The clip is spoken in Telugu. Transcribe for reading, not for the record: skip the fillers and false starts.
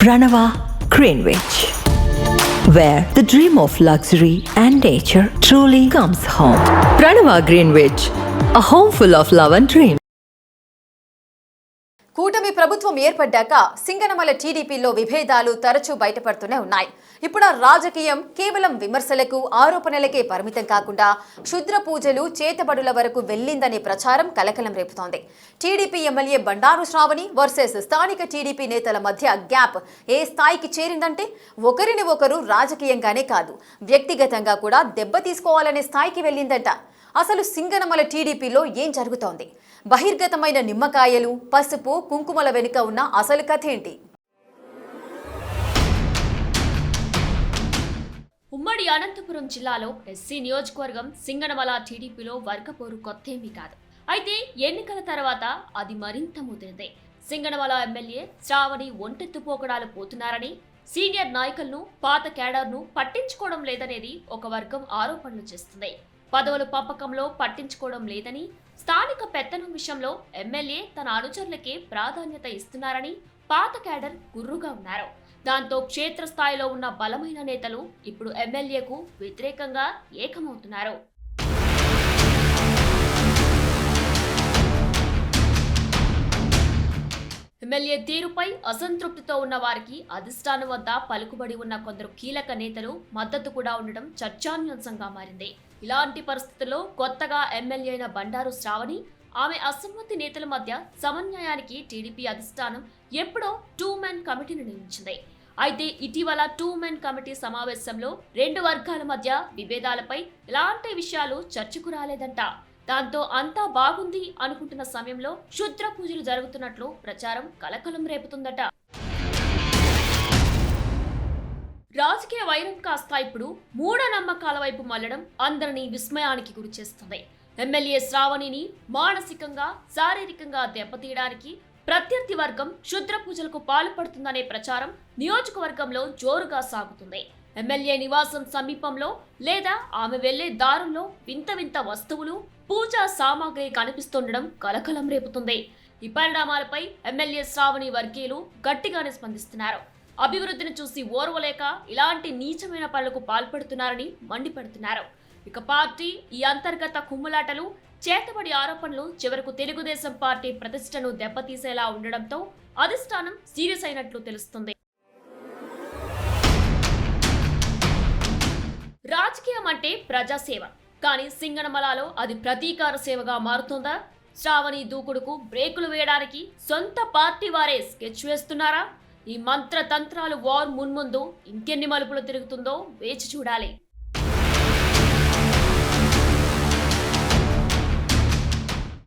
Pranava Greenwich, where the dream of luxury and nature truly comes home. Pranava Greenwich, a home full of love and dreams. కూటమి ప్రభుత్వం ఏర్పడ్డాక సింగనమల టీడీపీలో విభేదాలు తరచూ బయటపడుతూనే ఉన్నాయి. ఇప్పుడు ఆ రాజకీయం కేవలం విమర్శలకు, ఆరోపణలకే పరిమితం కాకుండా క్షుద్ర పూజలు, చేతబడుల వరకు వెళ్లిందనే ప్రచారం కలకలం రేపుతోంది. TDP MLA Bandaru Sravani versus స్థానిక టీడీపీ నేతల మధ్య గ్యాప్ ఏ స్థాయికి చేరిందంటే ఒకరిని ఒకరు రాజకీయంగానే కాదు, వ్యక్తిగతంగా కూడా దెబ్బ తీసుకోవాలనే స్థాయికి వెళ్ళిందంట. అసలు సింగనమల టీడీపీలో ఏం జరుగుతోంది? బహిర్గతమైన నిమ్మకాయలు, పసుపు, కుంకుమల వెనుక ఉన్న అసలు కథ ఏంటి? ఉమ్మడి అనంతపురం జిల్లాలో ఎస్సీ నియోజకవర్గం సింగనమల టీడీపీలో వర్గపోరు కొత్తేమీ కాదు. అయితే ఎన్నికల తర్వాత అది మరింత ముదిరింది. సింగనమల ఎమ్మెల్యే శ్రావణి ఒంటెత్తు పోకడాలు పోతున్నారని, సీనియర్ నాయకులను, పాత కేడర్ను పట్టించుకోవడం లేదనేది ఒక వర్గం ఆరోపణలు చేస్తుంది. పదవుల పంపకంలో పట్టించుకోవడం లేదని, స్థానిక పెత్తనం విషయంలో ఎమ్మెల్యే తన అనుచరులకే ప్రాధాన్యత ఇస్తున్నారని పాత కేడర్ గుర్రుగా ఉన్నారు. దాంతో క్షేత్రస్థాయిలో ఉన్న బలమైన నేతలు ఇప్పుడు ఎమ్మెల్యేకు వ్యతిరేకంగా ఏకమవుతున్నారు. ఎమ్మెల్యే తీరుపై అసంతృప్తితో ఉన్న వారికి అధిష్టానం వద్ద పలుకుబడి ఉన్న కొందరు కీలక నేతలు మద్దతు కూడా ఉండడం చర్చానీయాంశంగా మారింది. ఇలాంటి పరిస్థితుల్లో కొత్తగా ఎమ్మెల్యే అయిన బండారు శ్రావణి, ఆమె అసమ్మతి నేతల మధ్య సమన్వయానికి టీడీపీ అధిష్టానం ఎప్పుడో 2 మెన్ కమిటీని నియమించింది. అయితే ఇటీవల 2 మెన్ కమిటీ సమావేశంలో రెండు వర్గాల మధ్య విభేదాలపై ఎలాంటి విషయాలు చర్చకు రాలేదంట. దాంతో అంతా బాగుంది అనుకుంటున్న సమయంలో క్షుద్ర పూజలు జరుగుతున్నట్లు ప్రచారం కలకలం రేపుతుందట. రాజకీయ వైరం కాస్త ఇప్పుడు మూఢనమ్మకాల వైపు మళ్లడం అందరినీ విస్మయానికి గురిచేస్తుంది. ఎమ్మెల్యే శ్రావణిని మానసికంగా, శారీరకంగా దెబ్బతీయడానికి ప్రత్యర్థి వర్గం క్షుద్ర పూజలకు పాల్పడుతుందనే ప్రచారం నియోజకవర్గంలో జోరుగా సాగుతుంది. ఎమ్మెల్యే నివాసం సమీపంలో లేదా ఆమె వెళ్లే దారుల్లో వింత వింత వస్తువులు, పూజా సామాగ్రి కనిపిస్తుండడం కలకలం రేపుతుంది. ఈ పరిణామాలపై ఎమ్మెల్యే శ్రావణి వర్గీయులు గట్టిగానే స్పందిస్తున్నారు. అభివృద్ధిని చూసి ఓర్వలేక ఇలాంటి నీచమైన పనులకు పాల్పడుతున్నారని మండిపడుతున్నారు. ఇక పార్టీ ఈ అంతర్గత కుమ్ములాటలు, చేతబడి ఆరోపణలు చివరకు తెలుగుదేశం పార్టీ ప్రతిష్టను దెబ్బతీసేలా ఉండడంతో అధిష్టానం సీరియస్ అయినట్లు తెలుస్తుంది. రాజకీయం అంటే ప్రజాసేవ, కానీ సింగనమలలో అది ప్రతీకార సేవగా మారుతోందా? శ్రావణి దూకుడుకు బ్రేకులు వేయడానికి సొంత పార్టీ వారే స్కెచ్ వేస్తున్నారా? ఈ మంత్రతంత్రాలు వార్ మున్ముందు ఇంకెన్ని మలుపులు తిరుగుతుందో వేచి చూడాలి.